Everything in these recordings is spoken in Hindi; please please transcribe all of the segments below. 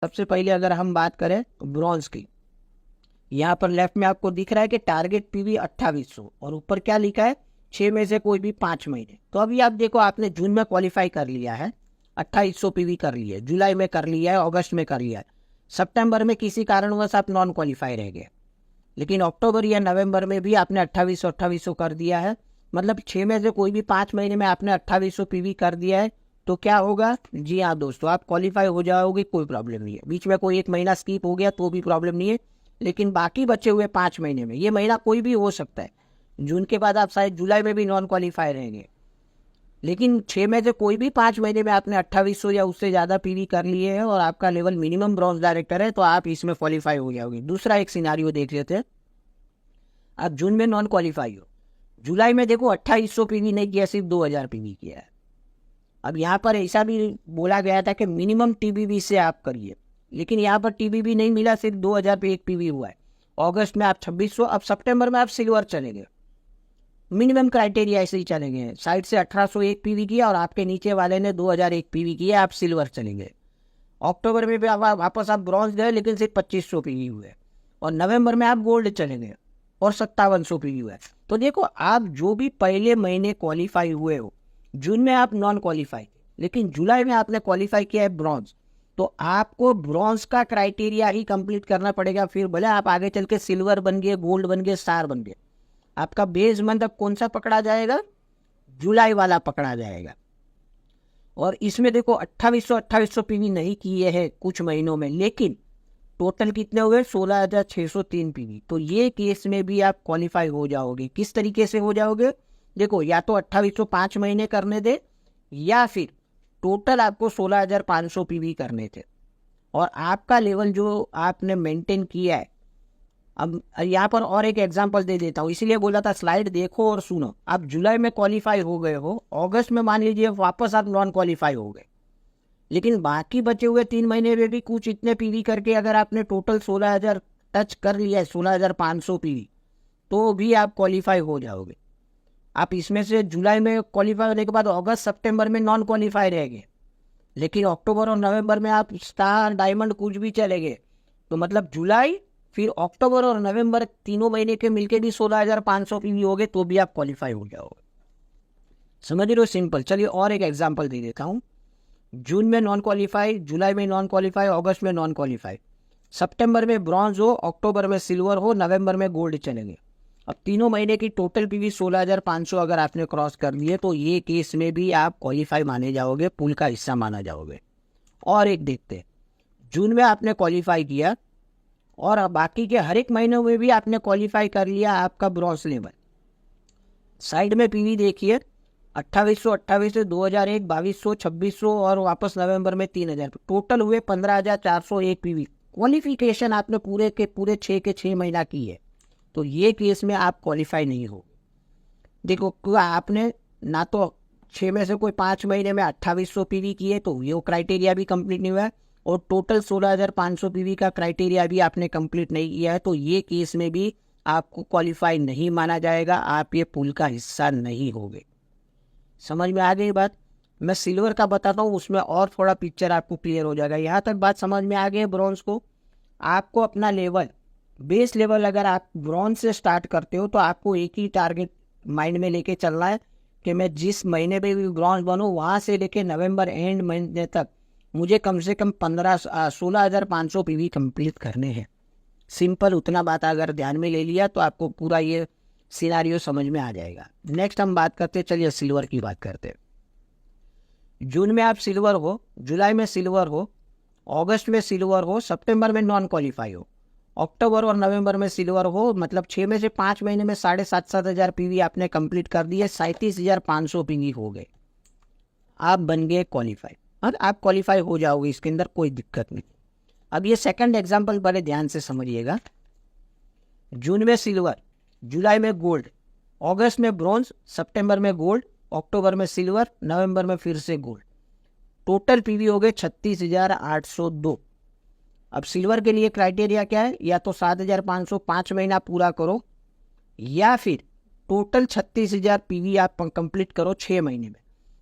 सबसे पहले अगर हम बात करें ब्रॉन्ज की, यहाँ पर लेफ्ट में आपको दिख रहा है कि टारगेट पीवी 2800 और ऊपर क्या लिखा है 6 में से कोई भी 5 महीने। तो अभी आप देखो, आपने जून में क्वालिफाई कर लिया है, 2800 पीवी कर लिया है, जुलाई में कर लिया है, अगस्त में कर लिया है, सितंबर में किसी कारणवश आप नॉन क्वालिफाई रह गए, लेकिन अक्टूबर या नवंबर में भी आपने 2800 कर दिया है, मतलब 6 में से कोई भी 5 महीने में आपने 2800 पीवी कर दिया है। तो क्या होगा जी हाँ दोस्तों, आप क्वालिफाई हो जाओगे, कोई प्रॉब्लम नहीं है। बीच में कोई एक महीना स्किप हो गया तो भी प्रॉब्लम नहीं है, लेकिन बाकी बचे हुए 5 महीने में, ये महीना कोई भी हो सकता है, जून के बाद आप शायद जुलाई में भी नॉन क्वालिफाई रहेंगे, लेकिन 6 में से कोई भी 5 महीने में आपने 2800 या उससे ज़्यादा पीवी कर लिए हैं और आपका लेवल मिनिमम ब्रॉन्ज डायरेक्टर है, तो आप इसमें क्वालिफाई हो जाओगे। दूसरा एक सिनारियो देख लेते हैं। आप जून में नॉन क्वालिफाई हो, जुलाई में देखो 2800 पीवी नहीं किया, सिर्फ 2000 पीवी किया है। अब यहाँ पर ऐसा भी बोला गया था कि मिनिमम टीबीबी से आप करिए, लेकिन यहाँ पर टीबीबी नहीं मिला, सिर्फ 2000 पे एक पीवी हुआ है। अगस्त में आप 2600, अब सितंबर में आप सिल्वर चलेंगे, मिनिमम क्राइटेरिया ऐसे ही चलेंगे हैं। साइड से 1801 पीवी किया और आपके नीचे वाले ने 2001 पीवी किया, आप सिल्वर चलेंगे। अक्टूबर में भी वापस आप ब्रॉन्ज गए, लेकिन सिर्फ 2500 पीवी हुए, और नवंबर में आप गोल्ड चलेंगे और 5700 पीवी हुआ है। तो देखो, आप जो भी पहले महीने क्वालिफाई हुए हो, जून में आप नॉन क्वालिफाई, लेकिन जुलाई में आपने क्वालिफाई किया है ब्रॉन्ज, तो आपको ब्रॉन्ज का क्राइटेरिया ही कंप्लीट करना पड़ेगा। फिर भले आप आगे चल के सिल्वर बन गए, गोल्ड बन गए, स्टार बन गए, आपका बेस मंथ अब कौन सा पकड़ा जाएगा, जुलाई वाला पकड़ा जाएगा। और इसमें देखो 2800 पीवी नहीं किए हैं कुछ महीनों में, लेकिन टोटल कितने हुए 16,603 पीवी। तो ये केस में भी आप क्वालिफाई हो जाओगे। किस तरीके से हो जाओगे, देखो, या तो 2800 5 महीने करने दे, या फिर टोटल आपको 16,500 पीवी करने थे, और आपका लेवल जो आपने मेंटेन किया है। अब यहाँ पर और एक एग्जांपल दे देता हूँ, इसीलिए बोला था स्लाइड देखो और सुनो। आप जुलाई में क्वालिफाई हो गए हो, अगस्त में मान लीजिए वापस आप नॉन क्वालिफाई हो गए, लेकिन बाकी बचे हुए 3 महीने में भी कुछ इतने पीवी करके अगर आपने टोटल 16,000 टच कर लिया है, 16,500 पीवी, तो भी आप क्वालिफाई हो जाओगे। आप इसमें से जुलाई में क्वालिफाई होने के बाद अगस्त सितंबर में नॉन क्वालिफाई रह गए, लेकिन अक्टूबर और नवंबर में आप स्टार डायमंड कुछ भी चले गए, तो मतलब जुलाई फिर अक्टूबर और नवंबर तीनों महीने के मिलके भी 16,500 पीवी हो गए, तो भी आप क्वालिफाई हो जाओगे। समझ रहे हो, सिंपल। चलिए और एक एग्जांपल दे देता हूँ। जून में नॉन क्वालिफाई, जुलाई में नॉन क्वालिफाई, अगस्त में नॉन क्वालिफाई, सितंबर में ब्रॉन्ज हो, अक्टूबर में सिल्वर हो, नवंबर में गोल्ड चलेंगे। अब तीनों महीने की टोटल पीवी 16,500 अगर आपने क्रॉस कर लिए, तो ये केस में भी आप क्वालिफाई माने जाओगे, पूल का हिस्सा माना जाओगे। और एक देखते हैं, जून में आपने क्वालिफाई किया और बाकी के हर एक महीनों में भी आपने क्वालिफाई कर लिया आपका ब्रॉन्ज लेवल। साइड में पीवी देखिए, 2800, 2800, 2001, 2200, 2600 और वापस नवंबर में 3000, टोटल हुए 15,401 पीवी। क्वालिफिकेशन आपने पूरे के पूरे 6 के 6 महीना की है, तो ये केस में आप क्वालिफाई नहीं हो। देखो, आपने ना तो 6 में से कोई 5 महीने में 2800 पीवी किए, तो ये क्राइटेरिया भी कंप्लीट नहीं हुआ है, और टोटल 16,500 पीवी का क्राइटेरिया भी आपने कंप्लीट नहीं किया है, तो ये केस में भी आपको क्वालिफाई नहीं माना जाएगा, आप ये पूल का हिस्सा नहीं होगे। समझ में आ गई बात। मैं सिल्वर का बताता हूँ, उसमें और थोड़ा पिक्चर आपको क्लियर हो जाएगा। यहाँ तक बात समझ में आ गई है। ब्रॉन्ज को आपको अपना लेवल, बेस लेवल अगर आप ब्रॉन्ज से स्टार्ट करते हो, तो आपको एक ही टारगेट माइंड में लेके चलना है कि मैं जिस महीने में भी ब्रॉन्ज बनूँ, वहाँ से लेके नवंबर एंड महीने तक मुझे कम से कम 16,500 पीवी कंप्लीट करने हैं। सिंपल, उतना बात अगर ध्यान में ले लिया तो आपको पूरा ये सिनारियो समझ में आ जाएगा। नेक्स्ट हम बात करते, चलिए सिल्वर की बात करते। जून में आप सिल्वर हो, जुलाई में सिल्वर हो, अगस्त में सिल्वर हो, सितंबर में नॉन क्वालिफाई हो, अक्टूबर और नवंबर में सिल्वर हो, मतलब 6 में से 5 महीने में 7,500 पीवी आपने कंप्लीट कर दिए, 37,500 पीवी हो गए, आप बन गए क्वालिफाई। अब आप क्वालिफाई हो जाओगे, इसके अंदर कोई दिक्कत नहीं। अब ये सेकंड एग्जांपल बड़े ध्यान से समझिएगा। जून में सिल्वर, जुलाई में गोल्ड, अगस्त में ब्रॉन्ज, सितंबर में गोल्ड, अक्टूबर में सिल्वर, नवंबर में फिर से गोल्ड, टोटल पीवी हो गए 36,802। अब सिल्वर के लिए क्राइटेरिया क्या है, या तो 7,500 5 महीना पूरा करो, या फिर टोटल 36,000 पीवी आप कंप्लीट करो 6 महीने में।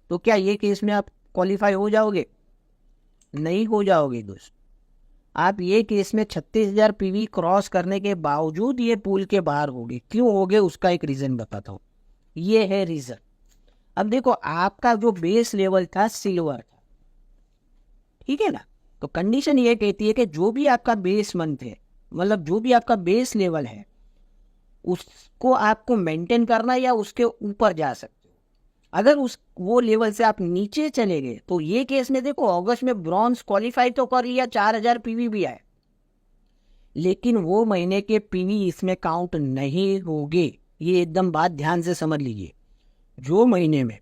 तो क्या ये केस में आप क्वालिफाई हो जाओगे? नहीं हो जाओगे दोस्त। आप ये केस में 36,000 पीवी क्रॉस करने के बावजूद ये पूल के बाहर हो गए। क्यों हो गए उसका एक रीज़न बताता हूँ। ये है रीज़न। अब देखो आपका जो बेस लेवल था सिल्वर था, ठीक है ना। तो कंडीशन ये कहती है कि जो भी आपका बेस मंथ है, मतलब जो भी आपका बेस लेवल है, उसको आपको मेंटेन करना या उसके ऊपर जा सकते हो। अगर वो लेवल से आप नीचे चले गए तो ये केस में देखो अगस्त में ब्रॉन्ज क्वालिफाई तो कर लिया, 4,000 पीवी भी आए, लेकिन वो महीने के पीवी इसमें काउंट नहीं होंगे। ये एकदम बात ध्यान से समझ लीजिए। जो महीने में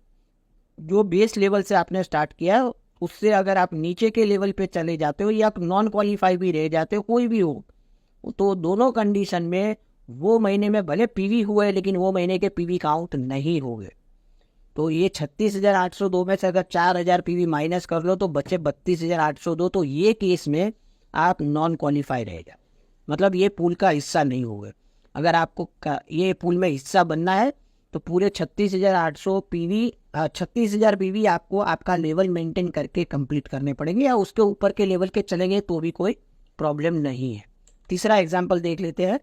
जो बेस लेवल से आपने स्टार्ट किया उससे अगर आप नीचे के लेवल पे चले जाते हो या आप नॉन क्वालिफाई भी रह जाते हो, कोई भी हो, तो दोनों कंडीशन में वो महीने में भले पीवी हुए लेकिन वो महीने के पीवी काउंट नहीं होंगे। तो ये 36,802 में से अगर 4,000 पीवी माइनस कर लो तो बचे 32,802। तो ये केस में आप नॉन क्वालिफाई रह जाए, मतलब ये पूल का हिस्सा नहीं होगा। अगर आपको ये पूल में हिस्सा बनना है तो पूरे 36,800 पीवी 36,000 पीवी आपको आपका लेवल मेंटेन करके कंप्लीट करने पड़ेंगे, या उसके ऊपर के लेवल के चलेंगे तो भी कोई प्रॉब्लम नहीं है। तीसरा एग्जाम्पल देख लेते हैं।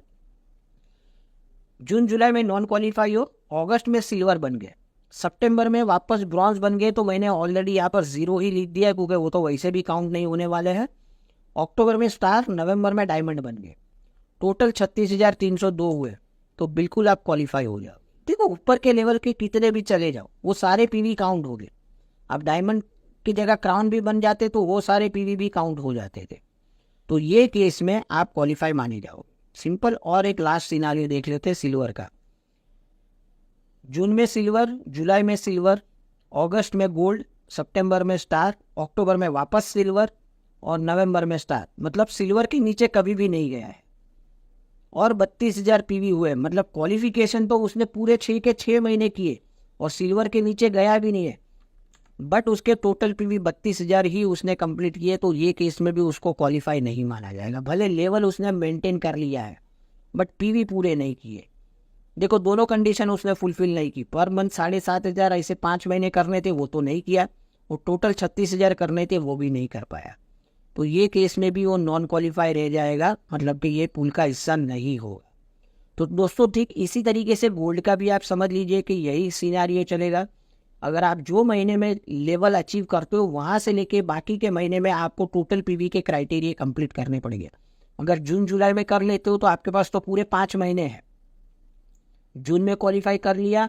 जून जुलाई में नॉन क्वालिफाई हो, अगस्त में सिल्वर बन गए, सितंबर में वापस ब्रॉन्ज बन गए, तो मैंने ऑलरेडी यहाँ पर 0 ही लिख दिया है क्योंकि वो तो वैसे भी काउंट नहीं होने वाले हैं। अक्टूबर में स्टार, नवंबर में डायमंड बन गए, टोटल 36,302 हुए, तो बिल्कुल आप क्वालिफाई हो जाओ। देखो ऊपर के लेवल के कितने भी चले जाओ वो सारे पीवी काउंट हो गए। अब डायमंड की जगह क्राउन भी बन जाते तो वो सारे पीवी भी काउंट हो जाते थे। तो ये केस में आप क्वालिफाई माने जाओ, सिंपल। और एक लास्ट सिनारियो देख लेते हैं सिल्वर का। जून में सिल्वर, जुलाई में सिल्वर, अगस्त में गोल्ड, सितंबर में स्टार, अक्टूबर में वापस सिल्वर और नवंबर में स्टार, मतलब सिल्वर के नीचे कभी भी नहीं गया है। और 32,000 पीवी हुए, मतलब क्वालिफिकेशन तो उसने पूरे 6 के 6 महीने किए और सिल्वर के नीचे गया भी नहीं है, बट उसके टोटल पीवी 32,000 ही उसने कंप्लीट किए। तो ये केस में भी उसको क्वालिफाई नहीं माना जाएगा। भले लेवल उसने मेंटेन कर लिया है बट पीवी पूरे नहीं किए। देखो दोनों कंडीशन उसने फुलफिल नहीं की। पर मंथ 7,500 ऐसे 5 महीने करने थे वो तो नहीं किया, और टोटल 36,000 करने थे वो भी नहीं कर पाया। तो ये केस में भी वो नॉन क्वालिफाई रह जाएगा, मतलब कि ये पूल का हिस्सा नहीं होगा। तो दोस्तों ठीक इसी तरीके से गोल्ड का भी आप समझ लीजिए कि यही सिनेरियो चलेगा। अगर आप जो महीने में लेवल अचीव करते हो वहाँ से लेके बाकी के महीने में आपको टोटल पीवी के क्राइटेरिया कंप्लीट करने पड़ेंगे। अगर जून जुलाई में कर लेते हो तो आपके पास तो पूरे 5 महीने हैं। जून में क्वालिफाई कर लिया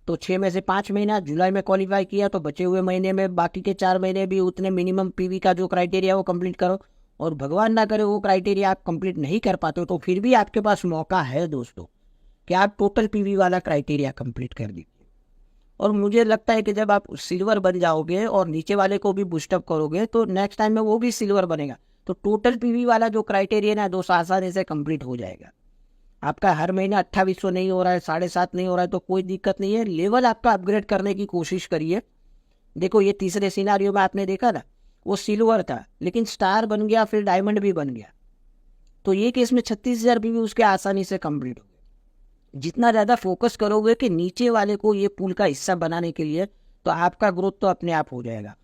तो 6 में से 5 महीना, जुलाई में क्वालिफाई किया तो बचे हुए महीने में बाकी के 4 महीने भी उतने मिनिमम पीवी का जो क्राइटेरिया वो कंप्लीट करो। और भगवान ना करे वो क्राइटेरिया आप कंप्लीट नहीं कर पाते हो तो फिर भी आपके पास मौका है दोस्तों कि आप टोटल पीवी वाला क्राइटेरिया कंप्लीट कर दीजिए। और मुझे लगता है कि जब आप सिल्वर बन जाओगे और नीचे वाले को भी बूस्टअप करोगे तो नेक्स्ट टाइम में वो भी सिल्वर बनेगा, तो टोटल पीवी वाला जो क्राइटेरिया ना दोस्तों आसानी से कंप्लीट हो जाएगा। आपका हर महीना 2800 नहीं हो रहा है, 7.5 नहीं हो रहा है तो कोई दिक्कत नहीं है, लेवल आपका अपग्रेड करने की कोशिश करिए। देखो ये तीसरे सिनारियो में आपने देखा ना, वो सिल्वर था लेकिन स्टार बन गया, फिर डायमंड भी बन गया, तो ये केस में 36,000 भी उसके आसानी से कंप्लीट हो गए। जितना ज़्यादा फोकस करोगे कि नीचे वाले को ये पूल का हिस्सा बनाने के लिए, तो आपका ग्रोथ तो अपने आप हो जाएगा।